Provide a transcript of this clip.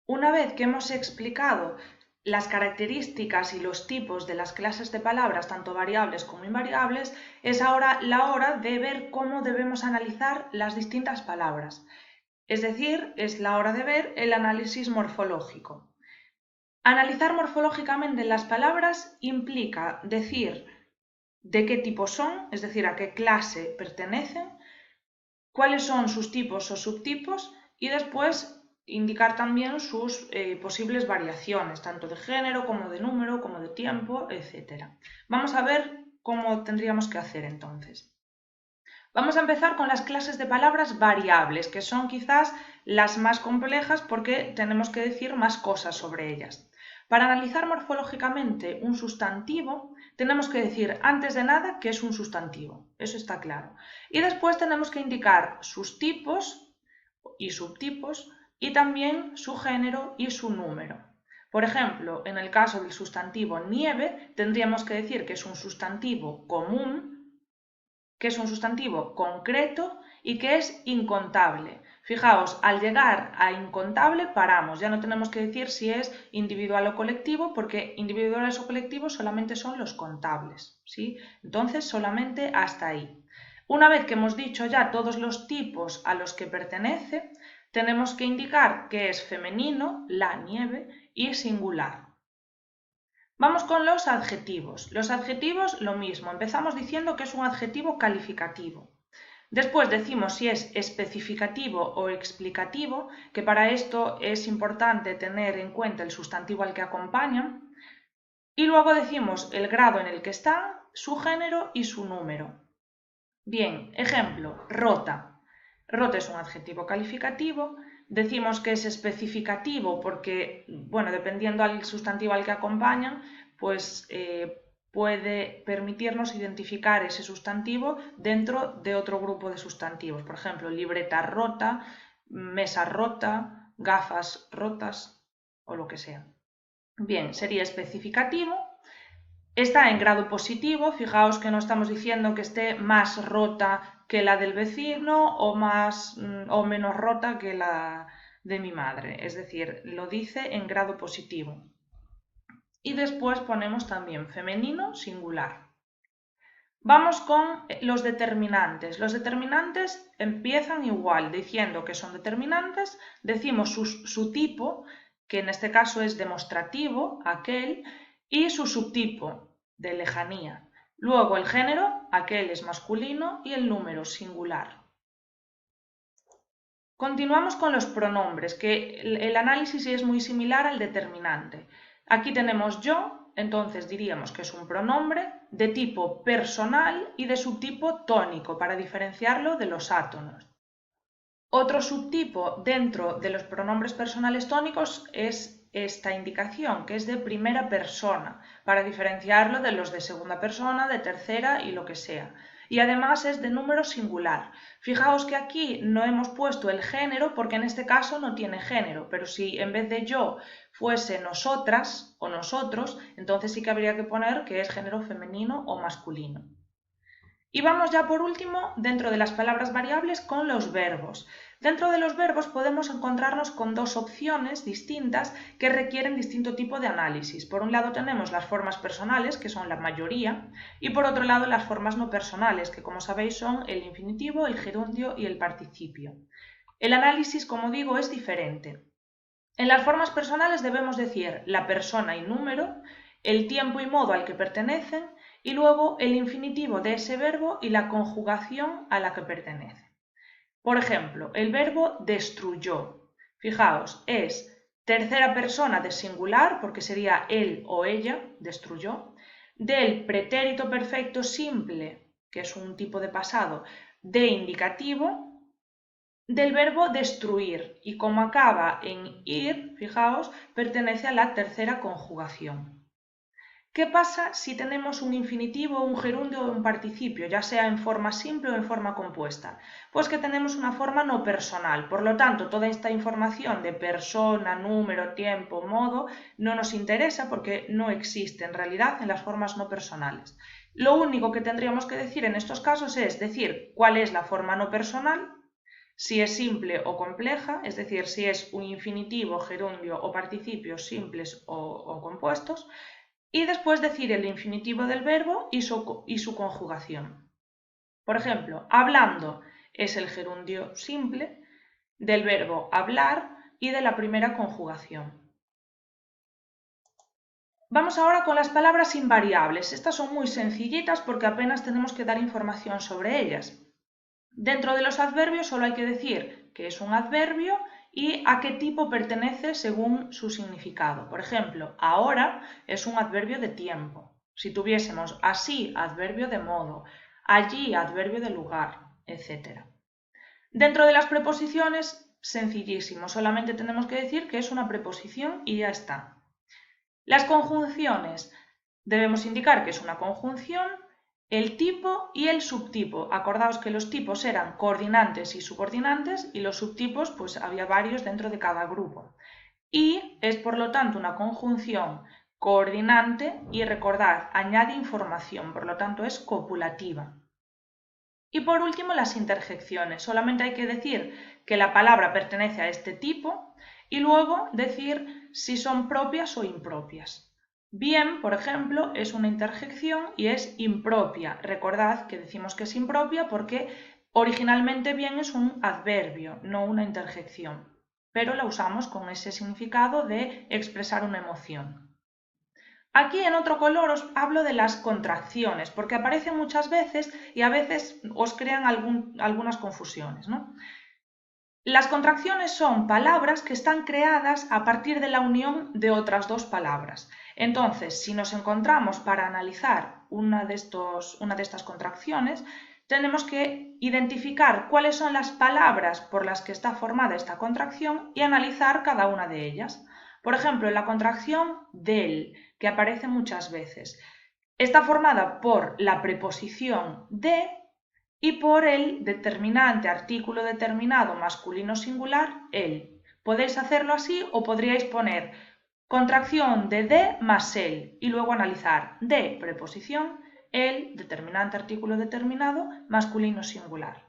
Una vez que hemos explicado las características y los tipos de las clases de palabras, tanto variables como invariables, es ahora la hora de ver cómo debemos analizar las distintas palabras. Es decir, es la hora de ver el análisis morfológico. Analizar morfológicamente las palabras implica decir de qué tipo son, es decir, a qué clase pertenecen, cuáles son sus tipos o subtipos y después indicar también sus posibles variaciones, tanto de género como de número, como de tiempo, etc. Vamos a ver cómo tendríamos que hacer entonces. Vamos a empezar con las clases de palabras variables, que son quizás las más complejas porque tenemos que decir más cosas sobre ellas. Para analizar morfológicamente un sustantivo, tenemos que decir antes de nada que es un sustantivo, eso está claro. Y después tenemos que indicar sus tipos y subtipos y también su género y su número. Por ejemplo, en el caso del sustantivo nieve, tendríamos que decir que es un sustantivo común, que es un sustantivo concreto y que es incontable. Fijaos, al llegar a incontable paramos, ya no tenemos que decir si es individual o colectivo, porque individuales o colectivos solamente son los contables, ¿sí? Entonces, solamente hasta ahí. Una vez que hemos dicho ya todos los tipos a los que pertenece, tenemos que indicar que es femenino, la nieve, y singular. Vamos con los adjetivos. Los adjetivos, lo mismo. Empezamos diciendo que es un adjetivo calificativo. Después decimos si es especificativo o explicativo, que para esto es importante tener en cuenta el sustantivo al que acompaña. Y luego decimos el grado en el que está, su género y su número. Bien, ejemplo, rota. Rota es un adjetivo calificativo. Decimos que es especificativo porque, bueno, dependiendo del sustantivo al que acompañan, pues puede permitirnos identificar ese sustantivo dentro de otro grupo de sustantivos. Por ejemplo, libreta rota, mesa rota, gafas rotas o lo que sea. Bien, sería especificativo. Está en grado positivo, fijaos que no estamos diciendo que esté más rota que la del vecino o menos rota que la de mi madre, es decir, lo dice en grado positivo. Y después ponemos también femenino singular. Vamos con los determinantes. Los determinantes empiezan igual, diciendo que son determinantes, decimos su tipo, que en este caso es demostrativo, aquel, y su subtipo, de lejanía. Luego el género, aquel es masculino, y el número singular. Continuamos con los pronombres, que el análisis es muy similar al determinante. Aquí tenemos yo, entonces diríamos que es un pronombre de tipo personal y de subtipo tónico, para diferenciarlo de los átonos. Otro subtipo dentro de los pronombres personales tónicos es esta indicación, que es de primera persona, para diferenciarlo de los de segunda persona, de tercera y lo que sea. Y además es de número singular. Fijaos que aquí no hemos puesto el género porque en este caso no tiene género, pero si en vez de yo fuese nosotras o nosotros, entonces sí que habría que poner que es género femenino o masculino. Y vamos ya por último, dentro de las palabras variables, con los verbos. Dentro de los verbos podemos encontrarnos con dos opciones distintas que requieren distinto tipo de análisis. Por un lado tenemos las formas personales, que son la mayoría, y por otro lado las formas no personales, que como sabéis son el infinitivo, el gerundio y el participio. El análisis, como digo, es diferente. En las formas personales debemos decir la persona y número, el tiempo y modo al que pertenecen, y luego el infinitivo de ese verbo y la conjugación a la que pertenece. Por ejemplo, el verbo destruyó. Fijaos, es tercera persona de singular, porque sería él o ella, destruyó, del pretérito perfecto simple, que es un tipo de pasado, de indicativo, del verbo destruir, y como acaba en ir, fijaos, pertenece a la tercera conjugación. ¿Qué pasa si tenemos un infinitivo, un gerundio o un participio, ya sea en forma simple o en forma compuesta? Pues que tenemos una forma no personal, por lo tanto, toda esta información de persona, número, tiempo, modo, no nos interesa porque no existe en realidad en las formas no personales. Lo único que tendríamos que decir en estos casos es decir cuál es la forma no personal, si es simple o compleja, es decir, si es un infinitivo, gerundio o participios simples o compuestos, y después decir el infinitivo del verbo y su conjugación. Por ejemplo, hablando es el gerundio simple del verbo hablar y de la primera conjugación. Vamos ahora con las palabras invariables. Estas son muy sencillitas porque apenas tenemos que dar información sobre ellas. Dentro de los adverbios solo hay que decir que es un adverbio y a qué tipo pertenece según su significado. Por ejemplo, ahora es un adverbio de tiempo. Si tuviésemos así, adverbio de modo, allí, adverbio de lugar, etc. Dentro de las preposiciones, sencillísimo, solamente tenemos que decir que es una preposición y ya está. Las conjunciones, debemos indicar que es una conjunción, el tipo y el subtipo. Acordaos que los tipos eran coordinantes y subordinantes y los subtipos pues había varios dentro de cada grupo. Y es por lo tanto una conjunción coordinante y recordad, añade información, por lo tanto es copulativa. Y por último las interjecciones, solamente hay que decir que la palabra pertenece a este tipo y luego decir si son propias o impropias. Bien, por ejemplo, es una interjección y es impropia. Recordad que decimos que es impropia porque originalmente bien es un adverbio, no una interjección, pero la usamos con ese significado de expresar una emoción. Aquí en otro color os hablo de las contracciones, porque aparecen muchas veces y a veces os crean algunas confusiones, ¿no? Las contracciones son palabras que están creadas a partir de la unión de otras dos palabras. Entonces, si nos encontramos para analizar una de estas contracciones, tenemos que identificar cuáles son las palabras por las que está formada esta contracción y analizar cada una de ellas. Por ejemplo, la contracción del, que aparece muchas veces, está formada por la preposición de y por el determinante artículo determinado masculino singular, el. Podéis hacerlo así o podríais poner contracción de más el y luego analizar de preposición, el determinante artículo determinado masculino singular.